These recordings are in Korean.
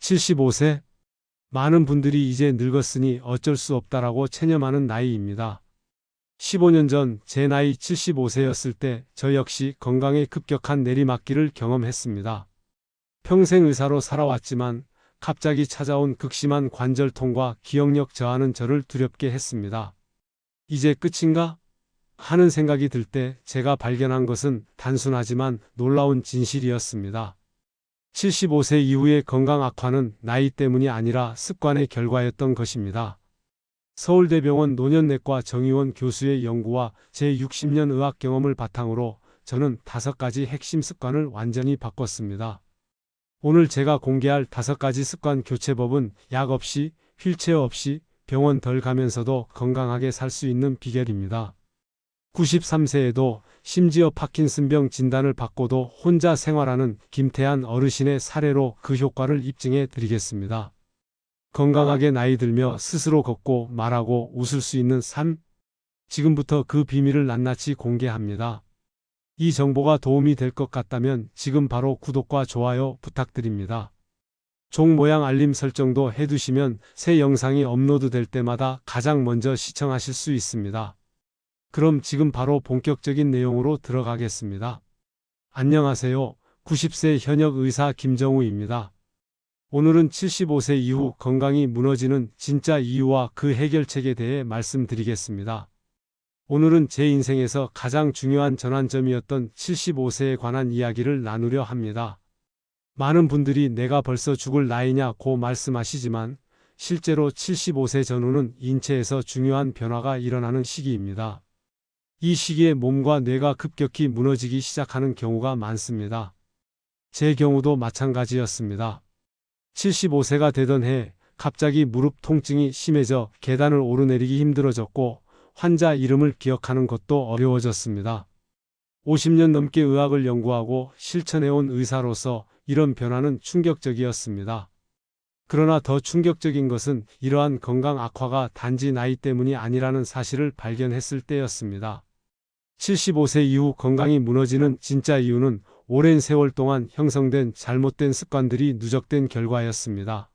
75세? 많은 분들이 이제 늙었으니 어쩔 수 없다라고 체념하는 나이입니다. 15년 전 제 나이 75세였을 때 저 역시 건강에 급격한 내리막길을 경험했습니다. 평생 의사로 살아왔지만 갑자기 찾아온 극심한 관절통과 기억력 저하는 저를 두렵게 했습니다. 이제 끝인가? 하는 생각이 들 때 제가 발견한 것은 단순하지만 놀라운 진실이었습니다. 75세 이후의 건강 악화는 나이 때문이 아니라 습관의 결과였던 것입니다. 서울대병원 노년내과 정의원 교수의 연구와 제 60년 의학 경험을 바탕으로 저는 5가지 핵심 습관을 완전히 바꿨습니다. 오늘 제가 공개할 5가지 습관 교체법은 약 없이, 휠체어 없이, 병원 덜 가면서도 건강하게 살 수 있는 비결입니다. 93세에도 심지어 파킨슨병 진단을 받고도 혼자 생활하는 김태한 어르신의 사례로 그 효과를 입증해 드리겠습니다. 건강하게 나이 들며 스스로 걷고 말하고 웃을 수 있는 삶? 지금부터 그 비밀을 낱낱이 공개합니다. 이 정보가 도움이 될 것 같다면 지금 바로 구독과 좋아요 부탁드립니다. 종 모양 알림 설정도 해두시면 새 영상이 업로드될 때마다 가장 먼저 시청하실 수 있습니다. 그럼 지금 바로 본격적인 내용으로 들어가겠습니다. 안녕하세요. 90세 현역 의사 김정우입니다. 오늘은 75세 이후 건강이 무너지는 진짜 이유와 그 해결책에 대해 말씀드리겠습니다. 오늘은 제 인생에서 가장 중요한 전환점이었던 75세에 관한 이야기를 나누려 합니다. 많은 분들이 내가 벌써 죽을 나이냐고 말씀하시지만 실제로 75세 전후는 인체에서 중요한 변화가 일어나는 시기입니다. 이 시기에 몸과 뇌가 급격히 무너지기 시작하는 경우가 많습니다. 제 경우도 마찬가지였습니다. 75세가 되던 해 갑자기 무릎 통증이 심해져 계단을 오르내리기 힘들어졌고 환자 이름을 기억하는 것도 어려워졌습니다. 50년 넘게 의학을 연구하고 실천해온 의사로서 이런 변화는 충격적이었습니다. 그러나 더 충격적인 것은 이러한 건강 악화가 단지 나이 때문이 아니라는 사실을 발견했을 때였습니다. 75세 이후 건강이 무너지는 진짜 이유는 오랜 세월 동안 형성된 잘못된 습관들이 누적된 결과였습니다.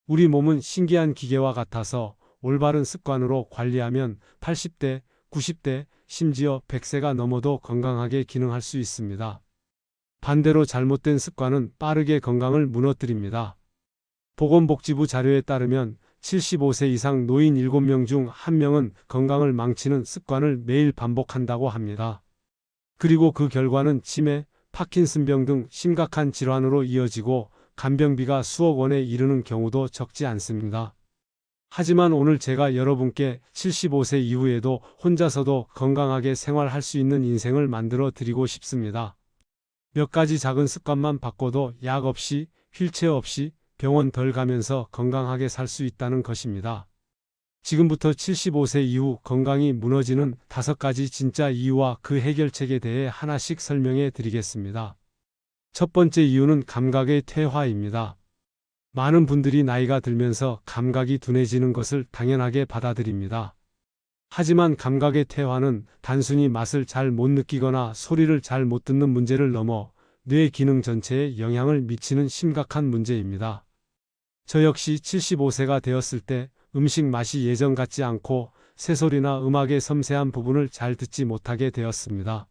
우리 몸은 신기한 기계와 같아서 올바른 습관으로 관리하면 80대, 90대, 심지어 100세가 넘어도 건강하게 기능할 수 있습니다. 반대로 잘못된 습관은 빠르게 건강을 무너뜨립니다. 보건복지부 자료에 따르면 75세 이상 노인 7명 중 1명은 건강을 망치는 습관을 매일 반복한다고 합니다. 그리고 그 결과는 치매, 파킨슨병 등 심각한 질환으로 이어지고 간병비가 수억 원에 이르는 경우도 적지 않습니다. 하지만 오늘 제가 여러분께 75세 이후에도 혼자서도 건강하게 생활할 수 있는 인생을 만들어 드리고 싶습니다. 몇 가지 작은 습관만 바꿔도 약 없이, 휠체어 없이, 병원 덜 가면서 건강하게 살 수 있다는 것입니다. 지금부터 75세 이후 건강이 무너지는 5가지 진짜 이유와 그 해결책에 대해 하나씩 설명해 드리겠습니다. 첫 번째 이유는 감각의 퇴화입니다. 많은 분들이 나이가 들면서 감각이 둔해지는 것을 당연하게 받아들입니다. 하지만 감각의 퇴화는 단순히 맛을 잘 못 느끼거나 소리를 잘 못 듣는 문제를 넘어 뇌 기능 전체에 영향을 미치는 심각한 문제입니다. 저 역시 75세가 되었을 때 음식 맛이 예전 같지 않고 새소리나 음악의 섬세한 부분을 잘 듣지 못하게 되었습니다.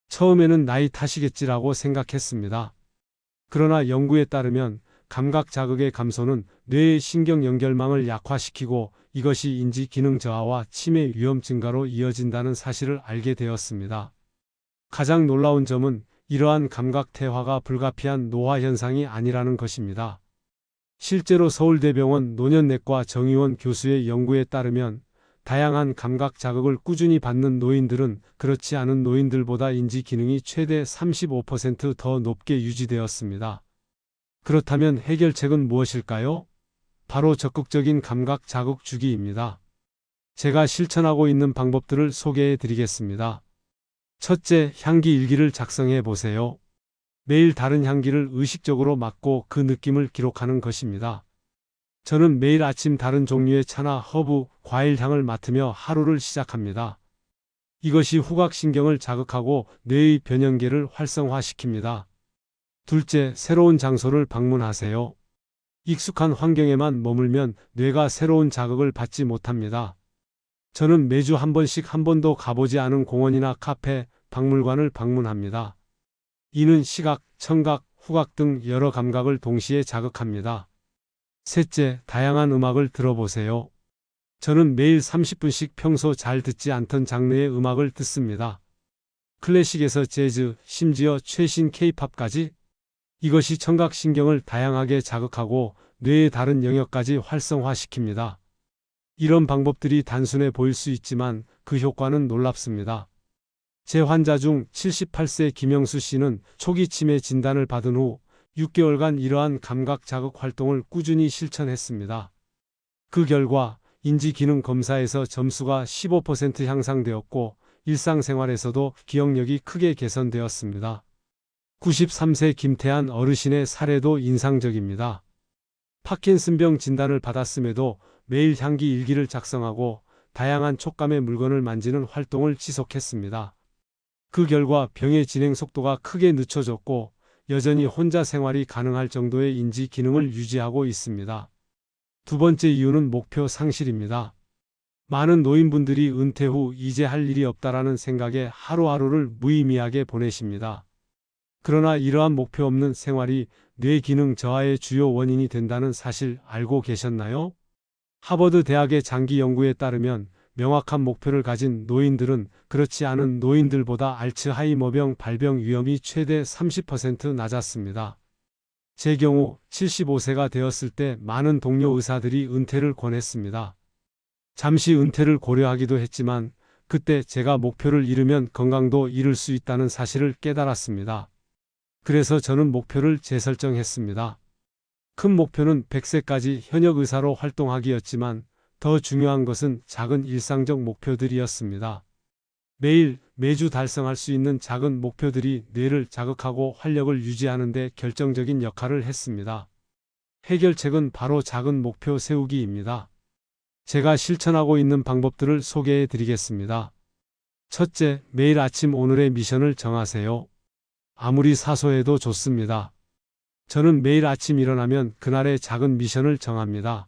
처음에는 나이 탓이겠지라고 생각했습니다. 그러나 연구에 따르면 감각 자극의 감소는 뇌의 신경 연결망을 약화시키고 이것이 인지 기능 저하와 치매 위험 증가로 이어진다는 사실을 알게 되었습니다. 가장 놀라운 점은 이러한 감각 퇴화가 불가피한 노화 현상이 아니라는 것입니다. 실제로 서울대병원 노년내과 정의원 교수의 연구에 따르면 다양한 감각 자극을 꾸준히 받는 노인들은 그렇지 않은 노인들보다 인지 기능이 최대 35% 더 높게 유지되었습니다. 그렇다면 해결책은 무엇일까요? 바로 적극적인 감각 자극 주기입니다. 제가 실천하고 있는 방법들을 소개해 드리겠습니다. 첫째, 향기 일기를 작성해 보세요. 매일 다른 향기를 의식적으로 맡고 그 느낌을 기록하는 것입니다. 저는 매일 아침 다른 종류의 차나 허브, 과일 향을 맡으며 하루를 시작합니다. 이것이 후각신경을 자극하고 뇌의 변연계를 활성화시킵니다. 둘째, 새로운 장소를 방문하세요. 익숙한 환경에만 머물면 뇌가 새로운 자극을 받지 못합니다. 저는 매주 한 번씩 한 번도 가보지 않은 공원이나 카페, 박물관을 방문합니다. 이는 시각, 청각, 후각 등 여러 감각을 동시에 자극합니다. 셋째, 다양한 음악을 들어보세요. 저는 매일 30분씩 평소 잘 듣지 않던 장르의 음악을 듣습니다. 클래식에서 재즈, 심지어 최신 K-팝까지. 이것이 청각신경을 다양하게 자극하고 뇌의 다른 영역까지 활성화시킵니다. 이런 방법들이 단순해 보일 수 있지만 그 효과는 놀랍습니다. 제 환자 중 78세 김영수 씨는 초기 치매 진단을 받은 후 6개월간 이러한 감각 자극 활동을 꾸준히 실천했습니다. 그 결과 인지기능 검사에서 점수가 15% 향상되었고 일상생활에서도 기억력이 크게 개선되었습니다. 93세 김태한 어르신의 사례도 인상적입니다. 파킨슨병 진단을 받았음에도 매일 향기 일기를 작성하고 다양한 촉감의 물건을 만지는 활동을 지속했습니다. 그 결과 병의 진행 속도가 크게 늦춰졌고 여전히 혼자 생활이 가능할 정도의 인지 기능을 유지하고 있습니다. 두 번째 이유는 목표 상실입니다. 많은 노인분들이 은퇴 후 이제 할 일이 없다라는 생각에 하루하루를 무의미하게 보내십니다. 그러나 이러한 목표 없는 생활이 뇌 기능 저하의 주요 원인이 된다는 사실 알고 계셨나요? 하버드 대학의 장기 연구에 따르면 명확한 목표를 가진 노인들은 그렇지 않은 노인들보다 알츠하이머병 발병 위험이 최대 30% 낮았습니다. 제 경우 75세가 되었을 때 많은 동료 의사들이 은퇴를 권했습니다. 잠시 은퇴를 고려하기도 했지만 그때 제가 목표를 이루면 건강도 이룰 수 있다는 사실을 깨달았습니다. 그래서 저는 목표를 재설정했습니다. 큰 목표는 100세까지 현역 의사로 활동하기였지만 더 중요한 것은 작은 일상적 목표들이었습니다. 매주 달성할 수 있는 작은 목표들이 뇌를 자극하고 활력을 유지하는 데 결정적인 역할을 했습니다. 해결책은 바로 작은 목표 세우기입니다. 제가 실천하고 있는 방법들을 소개해 드리겠습니다. 첫째, 매일 아침 오늘의 미션을 정하세요. 아무리 사소해도 좋습니다. 저는 매일 아침 일어나면 그날의 작은 미션을 정합니다.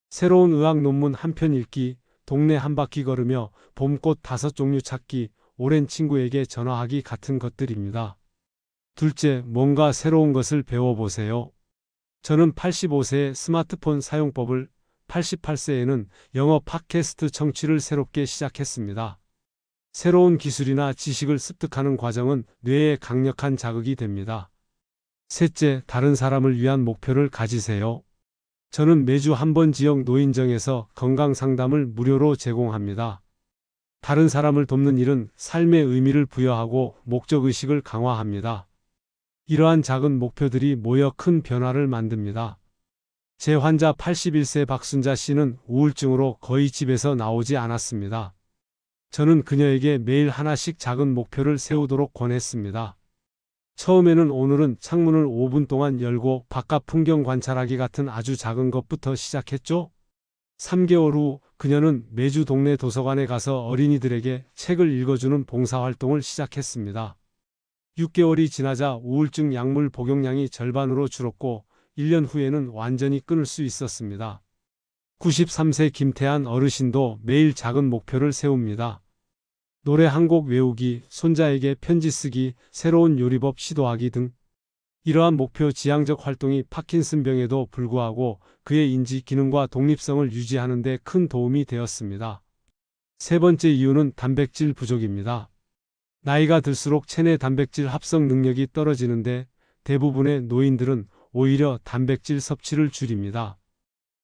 새로운 의학 논문 한 편 읽기, 동네 한 바퀴 걸으며 봄꽃 5종류 찾기, 오랜 친구에게 전화하기 같은 것들입니다. 둘째, 뭔가 새로운 것을 배워보세요. 저는 85세의 스마트폰 사용법을, 88세에는 영어 팟캐스트 청취를 새롭게 시작했습니다. 새로운 기술이나 지식을 습득하는 과정은 뇌에 강력한 자극이 됩니다. 셋째, 다른 사람을 위한 목표를 가지세요. 저는 매주 한 번 지역 노인정에서 건강 상담을 무료로 제공합니다. 다른 사람을 돕는 일은 삶의 의미를 부여하고 목적의식을 강화합니다. 이러한 작은 목표들이 모여 큰 변화를 만듭니다. 제 환자 81세 박순자 씨는 우울증으로 거의 집에서 나오지 않았습니다. 저는 그녀에게 매일 하나씩 작은 목표를 세우도록 권했습니다. 처음에는 오늘은 창문을 5분 동안 열고 바깥 풍경 관찰하기 같은 아주 작은 것부터 시작했죠. 3개월 후 그녀는 매주 동네 도서관에 가서 어린이들에게 책을 읽어주는 봉사활동을 시작했습니다. 6개월이 지나자 우울증 약물 복용량이 절반으로 줄었고 1년 후에는 완전히 끊을 수 있었습니다. 93세 김태한 어르신도 매일 작은 목표를 세웁니다. 노래 한 곡 외우기, 손자에게 편지 쓰기, 새로운 요리법 시도하기 등 이러한 목표 지향적 활동이 파킨슨병에도 불구하고 그의 인지 기능과 독립성을 유지하는 데 큰 도움이 되었습니다. 세 번째 이유는 단백질 부족입니다. 나이가 들수록 체내 단백질 합성 능력이 떨어지는데 대부분의 노인들은 오히려 단백질 섭취를 줄입니다.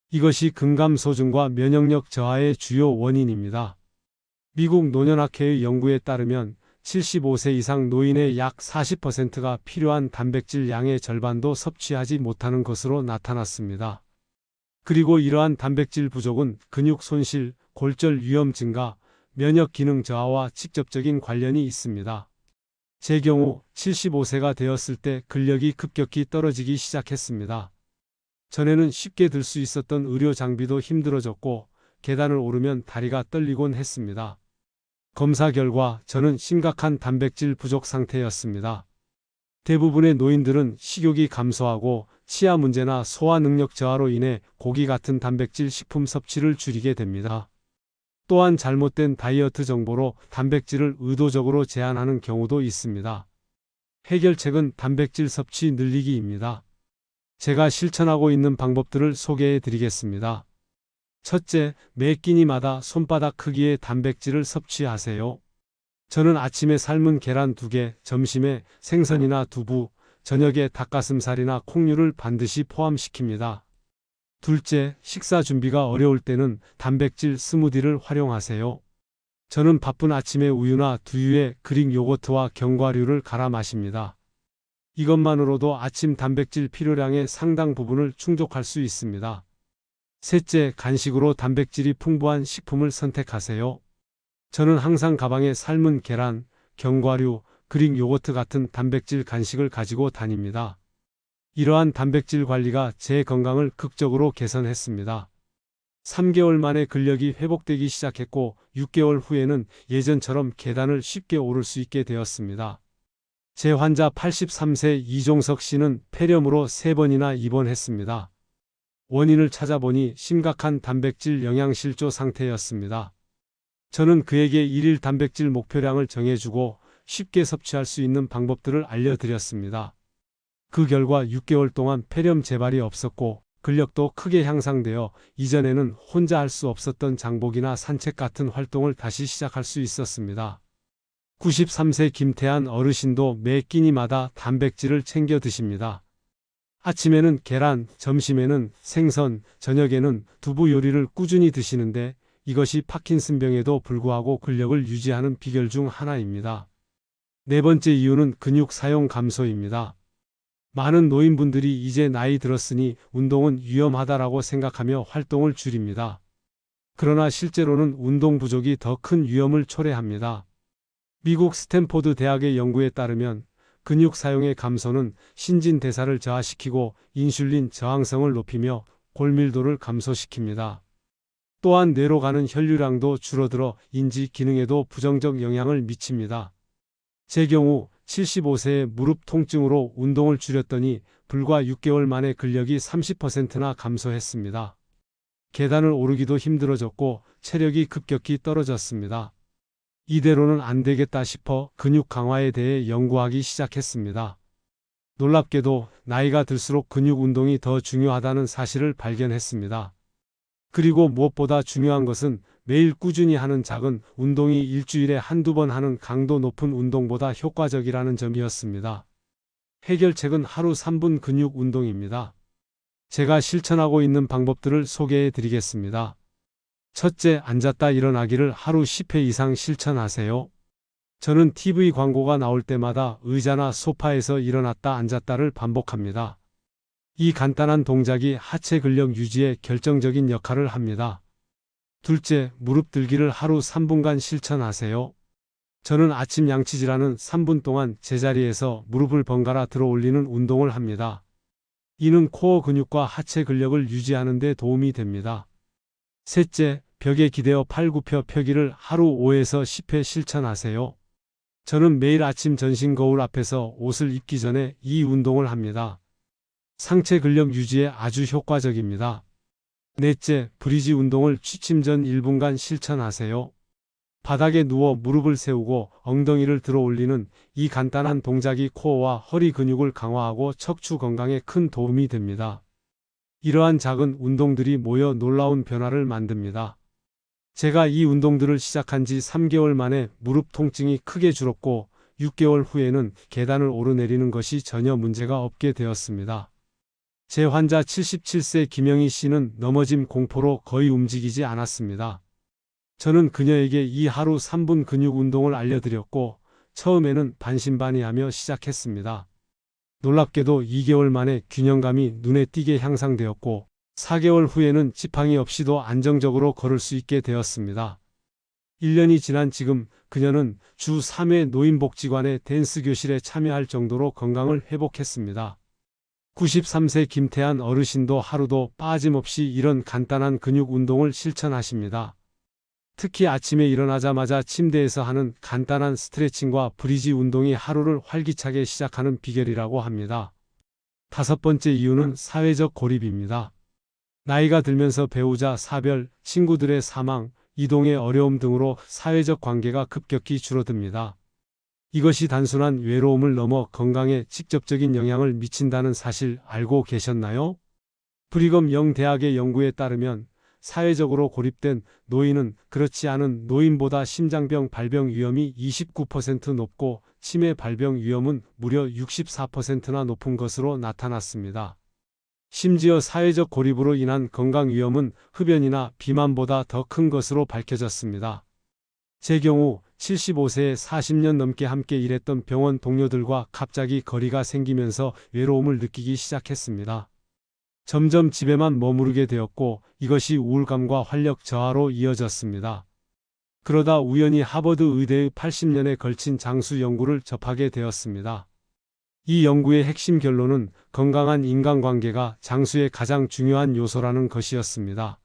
이것이 근감소증과 면역력 저하의 주요 원인입니다. 미국 노년학회의 연구에 따르면 75세 이상 노인의 약 40%가 필요한 단백질 양의 절반도 섭취하지 못하는 것으로 나타났습니다. 그리고 이러한 단백질 부족은 근육 손실, 골절 위험 증가, 면역 기능 저하와 직접적인 관련이 있습니다. 제 경우 75세가 되었을 때 근력이 급격히 떨어지기 시작했습니다. 전에는 쉽게 들 수 있었던 의료 장비도 힘들어졌고 계단을 오르면 다리가 떨리곤 했습니다. 검사 결과 저는 심각한 단백질 부족 상태였습니다. 대부분의 노인들은 식욕이 감소하고 치아 문제나 소화 능력 저하로 인해 고기 같은 단백질 식품 섭취를 줄이게 됩니다. 또한 잘못된 다이어트 정보로 단백질을 의도적으로 제한하는 경우도 있습니다. 해결책은 단백질 섭취 늘리기입니다. 제가 실천하고 있는 방법들을 소개해 드리겠습니다. 첫째, 매 끼니마다 손바닥 크기의 단백질을 섭취하세요. 저는 아침에 삶은 계란 2개, 점심에 생선이나 두부, 저녁에 닭가슴살이나 콩류를 반드시 포함시킵니다. 둘째, 식사 준비가 어려울 때는 단백질 스무디를 활용하세요. 저는 바쁜 아침에 우유나 두유에 그릭 요거트와 견과류를 갈아 마십니다. 이것만으로도 아침 단백질 필요량의 상당 부분을 충족할 수 있습니다. 셋째, 간식으로 단백질이 풍부한 식품을 선택하세요. 저는 항상 가방에 삶은 계란, 견과류, 그릭 요거트 같은 단백질 간식을 가지고 다닙니다. 이러한 단백질 관리가 제 건강을 극적으로 개선했습니다. 3개월 만에 근력이 회복되기 시작했고 6개월 후에는 예전처럼 계단을 쉽게 오를 수 있게 되었습니다. 제 환자 83세 이종석 씨는 폐렴으로 3번이나 입원했습니다. 원인을 찾아보니 심각한 단백질 영양실조 상태였습니다. 저는 그에게 일일 단백질 목표량을 정해주고 쉽게 섭취할 수 있는 방법들을 알려드렸습니다. 그 결과 6개월 동안 폐렴 재발이 없었고 근력도 크게 향상되어 이전에는 혼자 할 수 없었던 장보기나 산책 같은 활동을 다시 시작할 수 있었습니다. 93세 김태한 어르신도 매 끼니마다 단백질을 챙겨 드십니다. 아침에는 계란, 점심에는 생선, 저녁에는 두부 요리를 꾸준히 드시는데 이것이 파킨슨병에도 불구하고 근력을 유지하는 비결 중 하나입니다. 네 번째 이유는 근육 사용 감소입니다. 많은 노인분들이 이제 나이 들었으니 운동은 위험하다라고 생각하며 활동을 줄입니다. 그러나 실제로는 운동 부족이 더 큰 위험을 초래합니다. 미국 스탠포드 대학의 연구에 따르면 근육 사용의 감소는 신진대사를 저하시키고 인슐린 저항성을 높이며 골밀도를 감소시킵니다. 또한 뇌로 가는 혈류량도 줄어들어 인지 기능에도 부정적 영향을 미칩니다. 제 경우 75세의 무릎 통증으로 운동을 줄였더니 불과 6개월 만에 근력이 30%나 감소했습니다. 계단을 오르기도 힘들어졌고 체력이 급격히 떨어졌습니다. 이대로는 안 되겠다 싶어 근육 강화에 대해 연구하기 시작했습니다. 놀랍게도 나이가 들수록 근육 운동이 더 중요하다는 사실을 발견했습니다. 그리고 무엇보다 중요한 것은 매일 꾸준히 하는 작은 운동이 일주일에 한두 번 하는 강도 높은 운동보다 효과적이라는 점이었습니다. 해결책은 하루 3분 근육 운동입니다. 제가 실천하고 있는 방법들을 소개해 드리겠습니다. 첫째, 앉았다 일어나기를 하루 10회 이상 실천하세요. 저는 TV 광고가 나올 때마다 의자나 소파에서 일어났다 앉았다를 반복합니다. 이 간단한 동작이 하체 근력 유지에 결정적인 역할을 합니다. 둘째, 무릎 들기를 하루 3분간 실천하세요. 저는 아침 양치질하는 3분 동안 제자리에서 무릎을 번갈아 들어 올리는 운동을 합니다. 이는 코어 근육과 하체 근력을 유지하는 데 도움이 됩니다. 셋째, 벽에 기대어 팔 굽혀 펴기를 하루 5에서 10회 실천하세요. 저는 매일 아침 전신 거울 앞에서 옷을 입기 전에 이 운동을 합니다. 상체 근력 유지에 아주 효과적입니다. 넷째, 브리지 운동을 취침 전 1분간 실천하세요. 바닥에 누워 무릎을 세우고 엉덩이를 들어 올리는 이 간단한 동작이 코어와 허리 근육을 강화하고 척추 건강에 큰 도움이 됩니다. 이러한 작은 운동들이 모여 놀라운 변화를 만듭니다. 제가 이 운동들을 시작한 지 3개월 만에 무릎 통증이 크게 줄었고 6개월 후에는 계단을 오르내리는 것이 전혀 문제가 없게 되었습니다. 제 환자 77세 김영희 씨는 넘어짐 공포로 거의 움직이지 않았습니다. 저는 그녀에게 이 하루 3분 근육 운동을 알려드렸고 처음에는 반신반의하며 시작했습니다. 놀랍게도 2개월 만에 균형감이 눈에 띄게 향상되었고 4개월 후에는 지팡이 없이도 안정적으로 걸을 수 있게 되었습니다. 1년이 지난 지금 그녀는 주 3회 노인복지관의 댄스 교실에 참여할 정도로 건강을 회복했습니다. 93세 김태한 어르신도 하루도 빠짐없이 이런 간단한 근육 운동을 실천하십니다. 특히 아침에 일어나자마자 침대에서 하는 간단한 스트레칭과 브리지 운동이 하루를 활기차게 시작하는 비결이라고 합니다. 다섯 번째 이유는 사회적 고립입니다. 나이가 들면서 배우자 사별, 친구들의 사망, 이동의 어려움 등으로 사회적 관계가 급격히 줄어듭니다. 이것이 단순한 외로움을 넘어 건강에 직접적인 영향을 미친다는 사실 알고 계셨나요? 브리검 영 대학의 연구에 따르면 사회적으로 고립된 노인은 그렇지 않은 노인보다 심장병 발병 위험이 29% 높고 치매 발병 위험은 무려 64%나 높은 것으로 나타났습니다. 심지어 사회적 고립으로 인한 건강 위험은 흡연이나 비만보다 더 큰 것으로 밝혀졌습니다. 제 경우 75세에 40년 넘게 함께 일했던 병원 동료들과 갑자기 거리가 생기면서 외로움을 느끼기 시작했습니다. 점점 집에만 머무르게 되었고 이것이 우울감과 활력 저하로 이어졌습니다. 그러다 우연히 하버드 의대의 80년에 걸친 장수 연구를 접하게 되었습니다. 이 연구의 핵심 결론은 건강한 인간관계가 장수의 가장 중요한 요소라는 것이었습니다.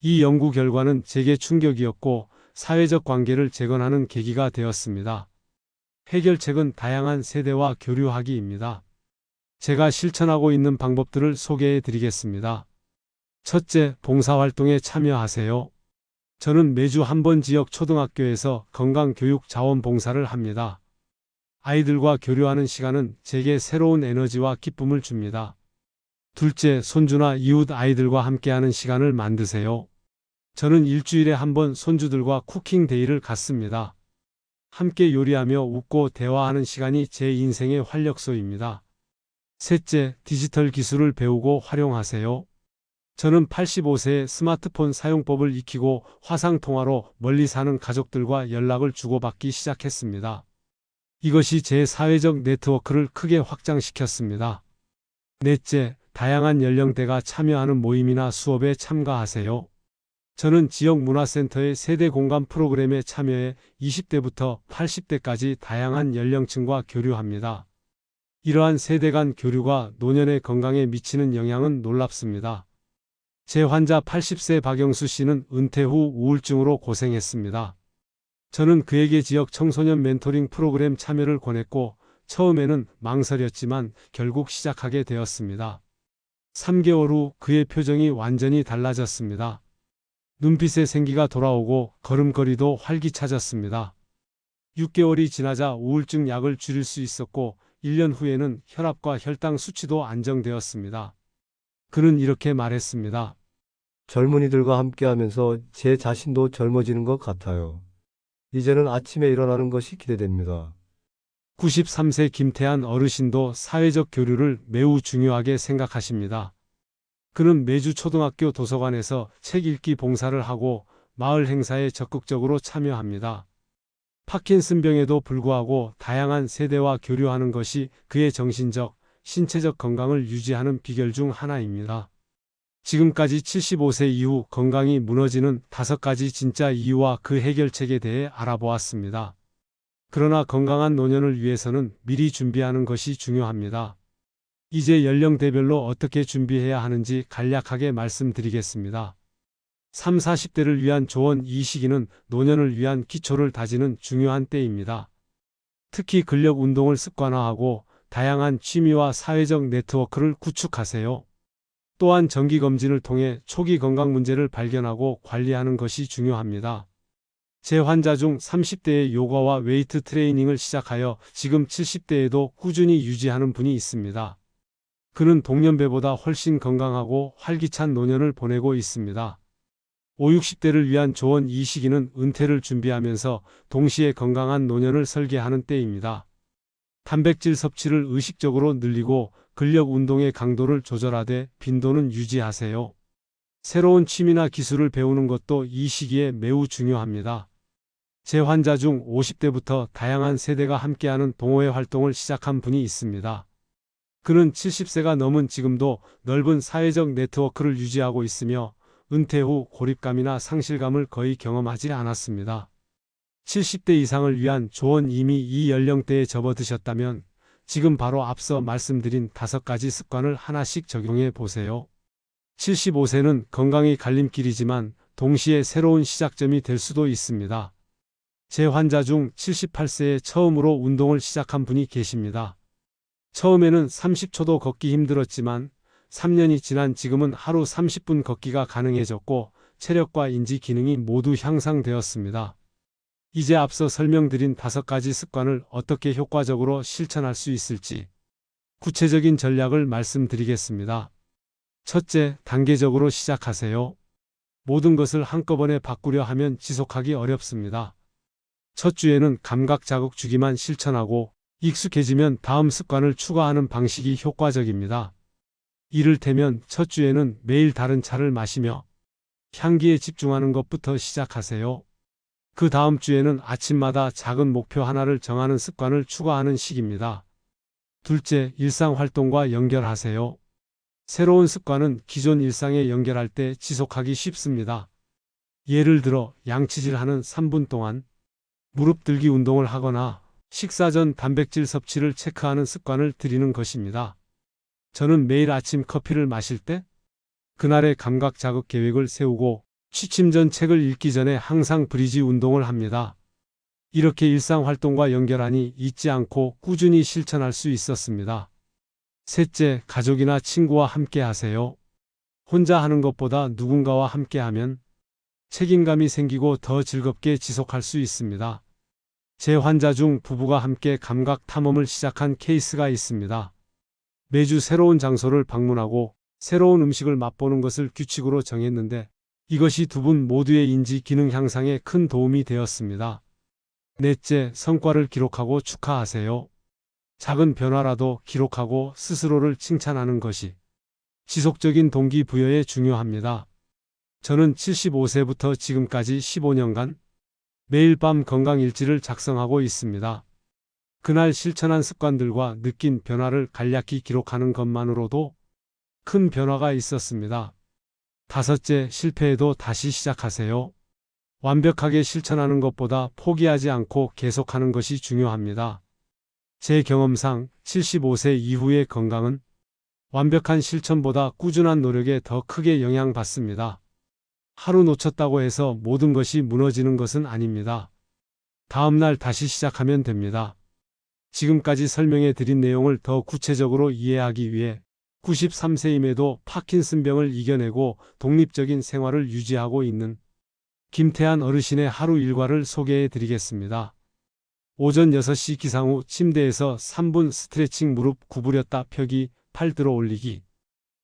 이 연구 결과는 제게 충격이었고 사회적 관계를 재건하는 계기가 되었습니다. 해결책은 다양한 세대와 교류하기입니다. 제가 실천하고 있는 방법들을 소개해 드리겠습니다. 첫째, 봉사활동에 참여하세요. 저는 매주 한 번 지역 초등학교에서 건강교육 자원봉사를 합니다. 아이들과 교류하는 시간은 제게 새로운 에너지와 기쁨을 줍니다. 둘째, 손주나 이웃 아이들과 함께하는 시간을 만드세요. 저는 일주일에 한 번 손주들과 쿠킹 데이를 갖습니다. 함께 요리하며 웃고 대화하는 시간이 제 인생의 활력소입니다. 셋째, 디지털 기술을 배우고 활용하세요. 저는 85세에 스마트폰 사용법을 익히고 화상통화로 멀리 사는 가족들과 연락을 주고받기 시작했습니다. 이것이 제 사회적 네트워크를 크게 확장시켰습니다. 넷째, 다양한 연령대가 참여하는 모임이나 수업에 참가하세요. 저는 지역 문화센터의 세대 공감 프로그램에 참여해 20대부터 80대까지 다양한 연령층과 교류합니다. 이러한 세대 간 교류가 노년의 건강에 미치는 영향은 놀랍습니다. 제 환자 80세 박영수 씨는 은퇴 후 우울증으로 고생했습니다. 저는 그에게 지역 청소년 멘토링 프로그램 참여를 권했고 처음에는 망설였지만 결국 시작하게 되었습니다. 3개월 후 그의 표정이 완전히 달라졌습니다. 눈빛에 생기가 돌아오고 걸음걸이도 활기차졌습니다. 6개월이 지나자 우울증 약을 줄일 수 있었고 1년 후에는 혈압과 혈당 수치도 안정되었습니다. 그는 이렇게 말했습니다. 젊은이들과 함께하면서 제 자신도 젊어지는 것 같아요. 이제는 아침에 일어나는 것이 기대됩니다. 93세 김태한 어르신도 사회적 교류를 매우 중요하게 생각하십니다. 그는 매주 초등학교 도서관에서 책 읽기 봉사를 하고 마을 행사에 적극적으로 참여합니다. 파킨슨병에도 불구하고 다양한 세대와 교류하는 것이 그의 정신적, 신체적 건강을 유지하는 비결 중 하나입니다. 지금까지 75세 이후 건강이 무너지는 5가지 진짜 이유와 그 해결책에 대해 알아보았습니다. 그러나 건강한 노년을 위해서는 미리 준비하는 것이 중요합니다. 이제 연령대별로 어떻게 준비해야 하는지 간략하게 말씀드리겠습니다. 3, 40대를 위한 조언. 이 시기는 노년을 위한 기초를 다지는 중요한 때입니다. 특히 근력 운동을 습관화하고 다양한 취미와 사회적 네트워크를 구축하세요. 또한 정기검진을 통해 초기 건강 문제를 발견하고 관리하는 것이 중요합니다. 제 환자 중 30대에 요가와 웨이트 트레이닝을 시작하여 지금 70대에도 꾸준히 유지하는 분이 있습니다. 그는 동년배보다 훨씬 건강하고 활기찬 노년을 보내고 있습니다. 5, 60대를 위한 조언. 이 시기는 은퇴를 준비하면서 동시에 건강한 노년을 설계하는 때입니다. 단백질 섭취를 의식적으로 늘리고 근력 운동의 강도를 조절하되 빈도는 유지하세요. 새로운 취미나 기술을 배우는 것도 이 시기에 매우 중요합니다. 제 환자 중 50대부터 다양한 세대가 함께하는 동호회 활동을 시작한 분이 있습니다. 그는 70세가 넘은 지금도 넓은 사회적 네트워크를 유지하고 있으며 은퇴 후 고립감이나 상실감을 거의 경험하지 않았습니다. 70대 이상을 위한 조언. 이미 이 연령대에 접어드셨다면 지금 바로 앞서 말씀드린 5가지 습관을 하나씩 적용해 보세요. 75세는 건강의 갈림길이지만 동시에 새로운 시작점이 될 수도 있습니다. 제 환자 중 78세에 처음으로 운동을 시작한 분이 계십니다. 처음에는 30초도 걷기 힘들었지만 3년이 지난 지금은 하루 30분 걷기가 가능해졌고 체력과 인지 기능이 모두 향상되었습니다. 이제 앞서 설명드린 5가지 습관을 어떻게 효과적으로 실천할 수 있을지 구체적인 전략을 말씀드리겠습니다. 첫째, 단계적으로 시작하세요. 모든 것을 한꺼번에 바꾸려 하면 지속하기 어렵습니다. 첫 주에는 감각 자극 주기만 실천하고 익숙해지면 다음 습관을 추가하는 방식이 효과적입니다. 이를테면 첫 주에는 매일 다른 차를 마시며 향기에 집중하는 것부터 시작하세요. 그 다음 주에는 아침마다 작은 목표 하나를 정하는 습관을 추가하는 식입니다. 둘째, 일상활동과 연결하세요. 새로운 습관은 기존 일상에 연결할 때 지속하기 쉽습니다. 예를 들어 양치질하는 3분 동안 무릎 들기 운동을 하거나 식사 전 단백질 섭취를 체크하는 습관을 들이는 것입니다. 저는 매일 아침 커피를 마실 때 그날의 감각 자극 계획을 세우고 취침 전 책을 읽기 전에 항상 브리지 운동을 합니다. 이렇게 일상활동과 연결하니 잊지 않고 꾸준히 실천할 수 있었습니다. 셋째, 가족이나 친구와 함께 하세요. 혼자 하는 것보다 누군가와 함께 하면 책임감이 생기고 더 즐겁게 지속할 수 있습니다. 제 환자 중 부부가 함께 감각 탐험을 시작한 케이스가 있습니다. 매주 새로운 장소를 방문하고 새로운 음식을 맛보는 것을 규칙으로 정했는데 이것이 두 분 모두의 인지 기능 향상에 큰 도움이 되었습니다. 넷째, 성과를 기록하고 축하하세요. 작은 변화라도 기록하고 스스로를 칭찬하는 것이 지속적인 동기부여에 중요합니다. 저는 75세부터 지금까지 15년간 매일 밤 건강일지를 작성하고 있습니다. 그날 실천한 습관들과 느낀 변화를 간략히 기록하는 것만으로도 큰 변화가 있었습니다. 다섯째, 실패해도 다시 시작하세요. 완벽하게 실천하는 것보다 포기하지 않고 계속하는 것이 중요합니다. 제 경험상 75세 이후의 건강은 완벽한 실천보다 꾸준한 노력에 더 크게 영향받습니다. 하루 놓쳤다고 해서 모든 것이 무너지는 것은 아닙니다. 다음 날 다시 시작하면 됩니다. 지금까지 설명해 드린 내용을 더 구체적으로 이해하기 위해 93세임에도 파킨슨병을 이겨내고 독립적인 생활을 유지하고 있는 김태한 어르신의 하루 일과를 소개해 드리겠습니다. 오전 6시 기상 후 침대에서 3분 스트레칭 무릎 구부렸다 펴기, 팔 들어 올리기.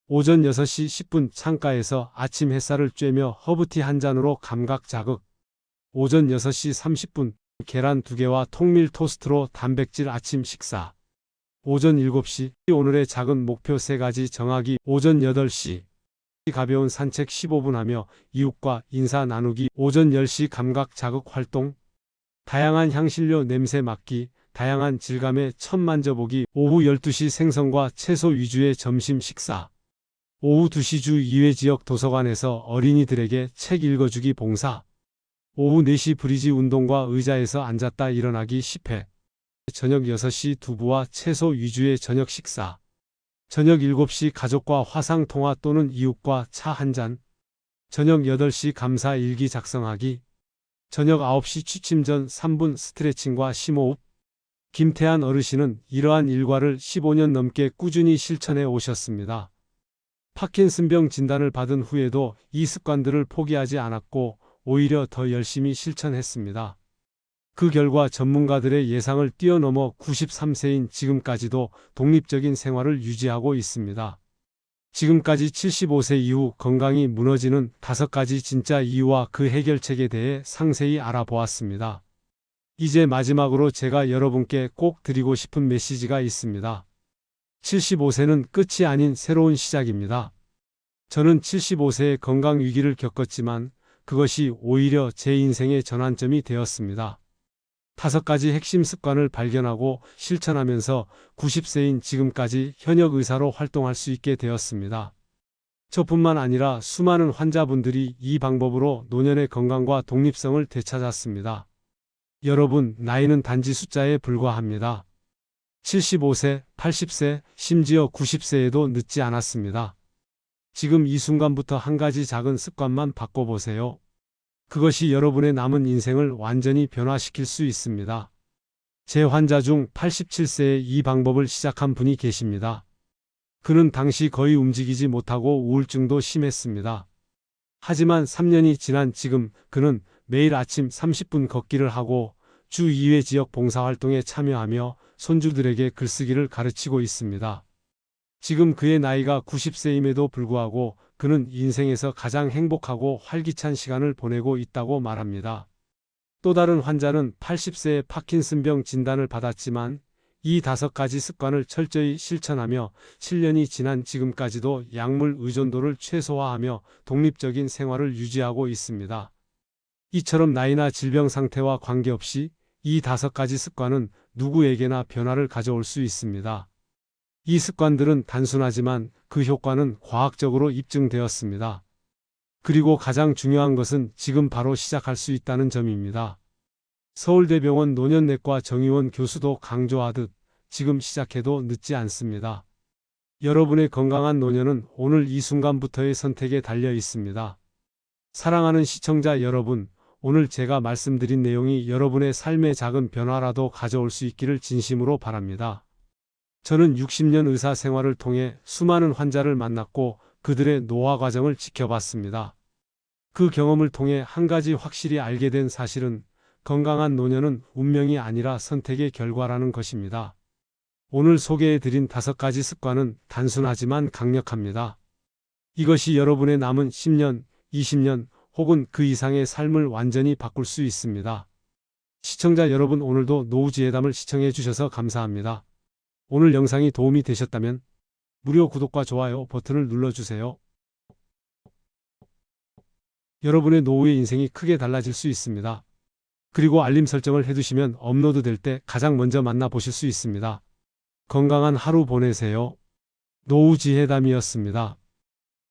오전 6시 10분 창가에서 아침 햇살을 쬐며 허브티 한 잔으로 감각 자극. 오전 6시 30분 계란 2개와 통밀 토스트로 단백질 아침 식사. 오전 7시 오늘의 작은 목표 3가지 정하기. 오전 8시 가벼운 산책 15분 하며 이웃과 인사 나누기. 오전 10시 감각 자극 활동. 다양한 향신료 냄새 맡기, 다양한 질감의 첫 만져보기. 오후 12시 생선과 채소 위주의 점심 식사. 오후 2시 주 2회 지역 도서관에서 어린이들에게 책 읽어주기 봉사. 오후 4시 브리지 운동과 의자에서 앉았다 일어나기 10회. 저녁 6시 두부와 채소 위주의 저녁 식사. 저녁 7시 가족과 화상 통화 또는 이웃과 차 한 잔. 저녁 8시 감사 일기 작성하기. 저녁 9시 취침 전 3분 스트레칭과 심호흡. 김태한 어르신은 이러한 일과를 15년 넘게 꾸준히 실천해 오셨습니다. 파킨슨병 진단을 받은 후에도 이 습관들을 포기하지 않았고 오히려 더 열심히 실천했습니다. 그 결과 전문가들의 예상을 뛰어넘어 93세인 지금까지도 독립적인 생활을 유지하고 있습니다. 지금까지 75세 이후 건강이 무너지는 5가지 진짜 이유와 그 해결책에 대해 상세히 알아보았습니다. 이제 마지막으로 제가 여러분께 꼭 드리고 싶은 메시지가 있습니다. 75세는 끝이 아닌 새로운 시작입니다. 저는 75세의 건강 위기를 겪었지만 그것이 오히려 제 인생의 전환점이 되었습니다. 5가지 핵심 습관을 발견하고 실천하면서 90세인 지금까지 현역 의사로 활동할 수 있게 되었습니다. 저뿐만 아니라 수많은 환자분들이 이 방법으로 노년의 건강과 독립성을 되찾았습니다. 여러분, 나이는 단지 숫자에 불과합니다. 75세, 80세, 심지어 90세에도 늦지 않았습니다. 지금 이 순간부터 한 가지 작은 습관만 바꿔보세요. 그것이 여러분의 남은 인생을 완전히 변화시킬 수 있습니다. 제 환자 중 87세에 이 방법을 시작한 분이 계십니다. 그는 당시 거의 움직이지 못하고 우울증도 심했습니다. 하지만 3년이 지난 지금 그는 매일 아침 30분 걷기를 하고 주 2회 지역 봉사활동에 참여하며 손주들에게 글쓰기를 가르치고 있습니다. 지금 그의 나이가 90세임에도 불구하고 그는 인생에서 가장 행복하고 활기찬 시간을 보내고 있다고 말합니다. 또 다른 환자는 80세에 파킨슨병 진단을 받았지만 이 5가지 습관을 철저히 실천하며 7년이 지난 지금까지도 약물 의존도를 최소화하며 독립적인 생활을 유지하고 있습니다. 이처럼 나이나 질병 상태와 관계없이 이 5가지 습관은 누구에게나 변화를 가져올 수 있습니다. 이 습관들은 단순하지만 그 효과는 과학적으로 입증되었습니다. 그리고 가장 중요한 것은 지금 바로 시작할 수 있다는 점입니다. 서울대병원 노년내과 정의원 교수도 강조하듯 지금 시작해도 늦지 않습니다. 여러분의 건강한 노년은 오늘 이 순간부터의 선택에 달려 있습니다. 사랑하는 시청자 여러분, 오늘 제가 말씀드린 내용이 여러분의 삶에 작은 변화라도 가져올 수 있기를 진심으로 바랍니다. 저는 60년 의사 생활을 통해 수많은 환자를 만났고 그들의 노화 과정을 지켜봤습니다. 그 경험을 통해 한 가지 확실히 알게 된 사실은 건강한 노년은 운명이 아니라 선택의 결과라는 것입니다. 오늘 소개해드린 5가지 습관은 단순하지만 강력합니다. 이것이 여러분의 남은 10년, 20년 혹은 그 이상의 삶을 완전히 바꿀 수 있습니다. 시청자 여러분, 오늘도 노후지혜담을 시청해 주셔서 감사합니다. 오늘 영상이 도움이 되셨다면 무료 구독과 좋아요 버튼을 눌러주세요. 여러분의 노후의 인생이 크게 달라질 수 있습니다. 그리고 알림 설정을 해두시면 업로드될 때 가장 먼저 만나보실 수 있습니다. 건강한 하루 보내세요. 노후지혜담이었습니다.